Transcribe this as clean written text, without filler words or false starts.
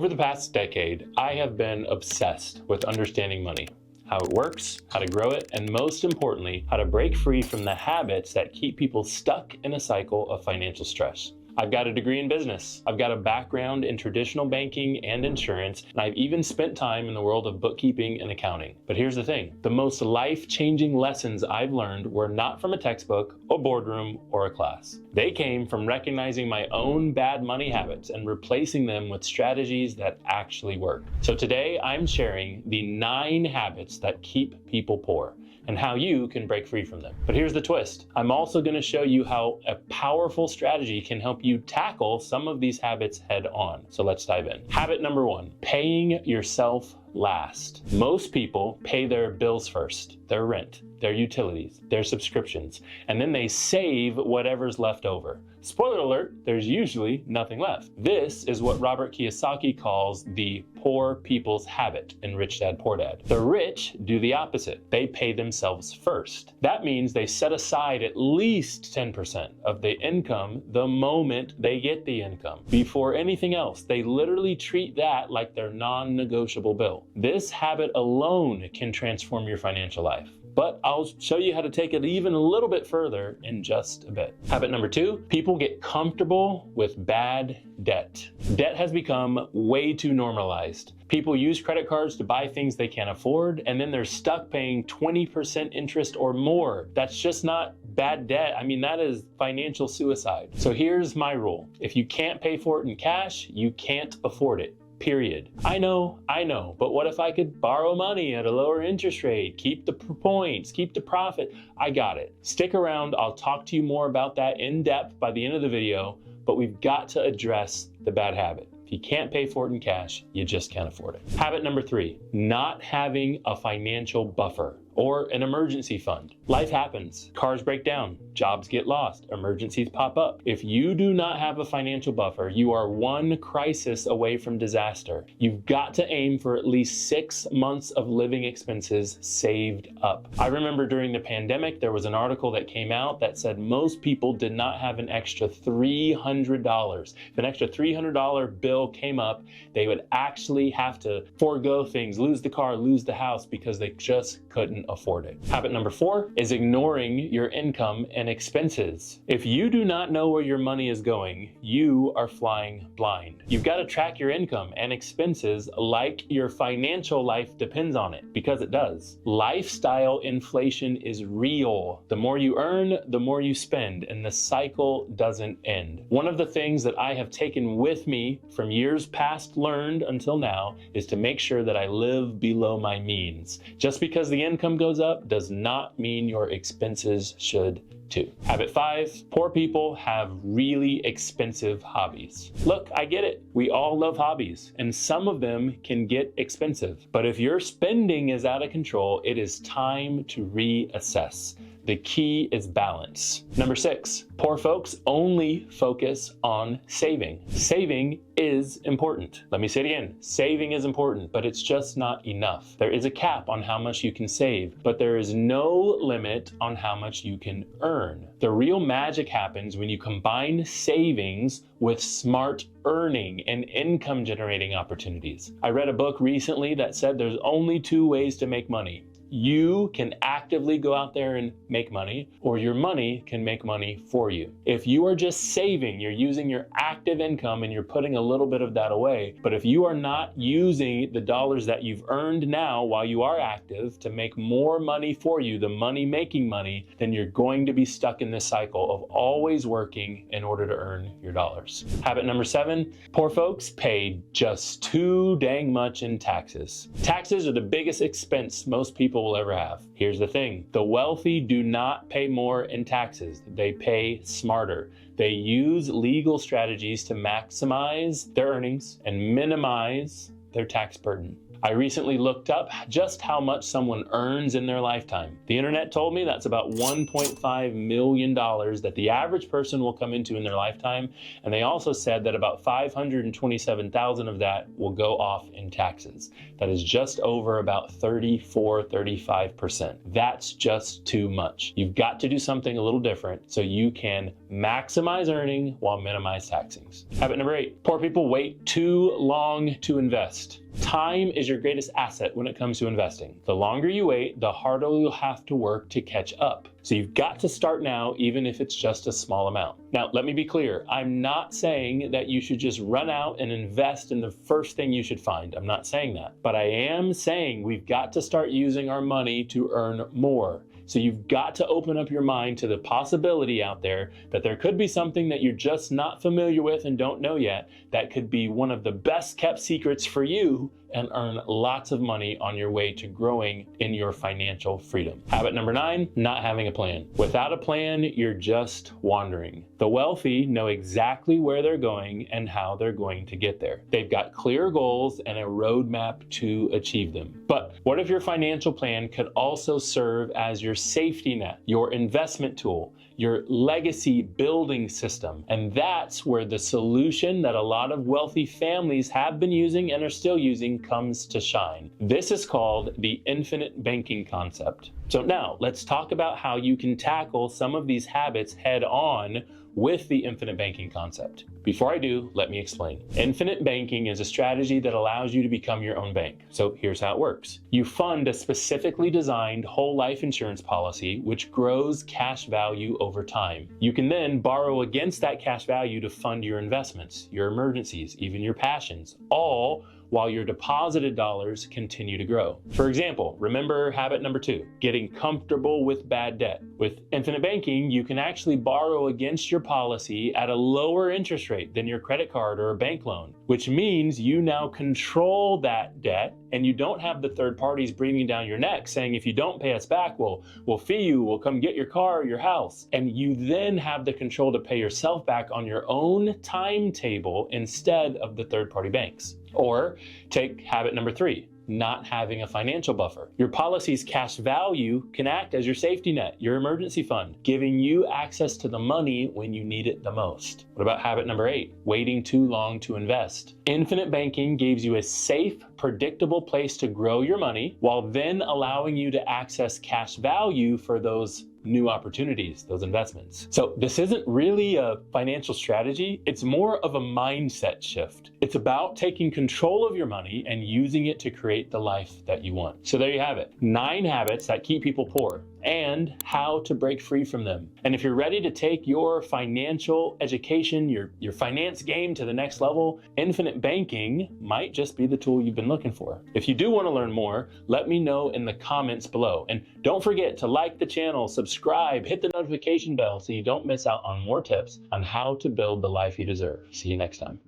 Over the past decade, I have been obsessed with understanding money, how it works, how to grow it, and most importantly, how to break free from the habits that keep people stuck in a cycle of financial stress. I've got a degree in business. I've got a background in traditional banking and insurance, and I've even spent time in the world of bookkeeping and accounting. But here's the thing, the most life-changing lessons I've learned were not from a textbook, a boardroom, or a class. They came from recognizing my own bad money habits and replacing them with strategies that actually work. So today I'm sharing the 9 habits that keep people poor and how you can break free from them. But here's the twist. I'm also going to show you how a powerful strategy can help you tackle some of these habits head on. So let's dive in. Habit number 1, paying yourself last. Most people pay their bills first, their rent, their utilities, their subscriptions, and then they save whatever's left over. Spoiler alert, there's usually nothing left. This is what Robert Kiyosaki calls the poor people's habit in Rich Dad Poor Dad. The rich do the opposite. They pay themselves first. That means they set aside at least 10% of the income the moment they get the income. Before anything else, they literally treat that like their non-negotiable bill. This habit alone can transform your financial life. But I'll show you how to take it even a little bit further in just a bit. Habit number 2, people get comfortable with bad debt. Debt has become way too normalized. People use credit cards to buy things they can't afford, and then they're stuck paying 20% interest or more. That's just not bad debt. I mean, that is financial suicide. So here's my rule. If you can't pay for it in cash, you can't afford it. Period. I know, but what if I could borrow money at a lower interest rate, keep the points, keep the profit? I got it. Stick around, I'll talk to you more about that in depth by the end of the video, but we've got to address the bad habit. If you can't pay for it in cash, you just can't afford it. Habit number 3, not having a financial buffer or an emergency fund. Life happens, cars break down, jobs get lost, emergencies pop up. If you do not have a financial buffer, you are one crisis away from disaster. You've got to aim for at least 6 months of living expenses saved up. I remember during the pandemic, there was an article that came out that said most people did not have an extra $300. If an extra $300 bill came up, they would actually have to forego things, lose the car, lose the house because they just couldn't afford it. Habit number 4 is ignoring your income and expenses. If you do not know where your money is going, you are flying blind. You've got to track your income and expenses like your financial life depends on it, because it does. Lifestyle inflation is real. The more you earn, the more you spend, and the cycle doesn't end. One of the things that I have taken with me from years past learned until now is to make sure that I live below my means. Just because the income goes up does not mean your expenses should too. Habit 5, poor people have really expensive hobbies. Look, I get it. We all love hobbies, and some of them can get expensive. But if your spending is out of control, it is time to reassess. The key is balance. Number 6, poor folks only focus on saving. Saving is important. Let me say it again. Saving is important, but it's just not enough. There is a cap on how much you can save, but there is no limit on how much you can earn. The real magic happens when you combine savings with smart earning and income generating opportunities. I read a book recently that said there's only 2 ways to make money. You can actively go out there and make money, or your money can make money for you. If you are just saving, you're using your active income and you're putting a little bit of that away. But if you are not using the dollars that you've earned now while you are active to make more money for you, the money making money, then you're going to be stuck in this cycle of always working in order to earn your dollars. Habit number 7, poor folks pay just too dang much in taxes. Taxes are the biggest expense most people will ever have. Here's the thing, the wealthy do not pay more in taxes. They pay smarter. They use legal strategies to maximize their earnings and minimize their tax burden. I recently looked up just how much someone earns in their lifetime. The internet told me that's about $1.5 million that the average person will come into in their lifetime. And they also said that about 527,000 of that will go off in taxes. That is just over about 34-35%. That's just too much. You've got to do something a little different so you can maximize earning while minimize taxing. Habit number 8, poor people wait too long to invest. Time is your greatest asset when it comes to investing. The longer you wait, the harder you'll have to work to catch up. So you've got to start now, even if it's just a small amount. Now, let me be clear. I'm not saying that you should just run out and invest in the first thing you should find. I'm not saying that. But I am saying we've got to start using our money to earn more. So you've got to open up your mind to the possibility out there that there could be something that you're just not familiar with and don't know yet that could be one of the best kept secrets for you and earn lots of money on your way to growing in your financial freedom. Habit number 9, not having a plan. Without a plan, you're just wandering. The wealthy know exactly where they're going and how they're going to get there. They've got clear goals and a roadmap to achieve them. But what if your financial plan could also serve as your safety net, your investment tool, your legacy building system? And that's where the solution that a lot of wealthy families have been using and are still using comes to shine. This is called the infinite banking concept. So now let's talk about how you can tackle some of these habits head on with the infinite banking concept. Before I do, let me explain. Infinite banking is a strategy that allows you to become your own bank. So here's how it works. You fund a specifically designed whole life insurance policy, which grows cash value over time. You can then borrow against that cash value to fund your investments, your emergencies, even your passions, all while your deposited dollars continue to grow. For example, remember habit number 2, getting comfortable with bad debt. With infinite banking, you can actually borrow against your policy at a lower interest rate than your credit card or a bank loan, which means you now control that debt and you don't have the third parties breathing down your neck saying, if you don't pay us back, we'll fee you, we'll come get your car or your house. And you then have the control to pay yourself back on your own timetable instead of the third party banks. Or take habit number 3, not having a financial buffer. Your policy's cash value can act as your safety net, your emergency fund, giving you access to the money when you need it the most. What about habit number 8, waiting too long to invest? Infinite banking gives you a safe, predictable place to grow your money while then allowing you to access cash value for those new opportunities, those investments. So this isn't really a financial strategy. It's more of a mindset shift. It's about taking control of your money and using it to create the life that you want. So there you have it. 9 habits that keep people poor and how to break free from them. And if you're ready to take your financial education, your finance game to the next level, infinite banking might just be the tool you've been looking for. If you do want to learn more, let me know in the comments below. And don't forget to like the channel, subscribe, hit the notification bell so you don't miss out on more tips on how to build the life you deserve. See you next time.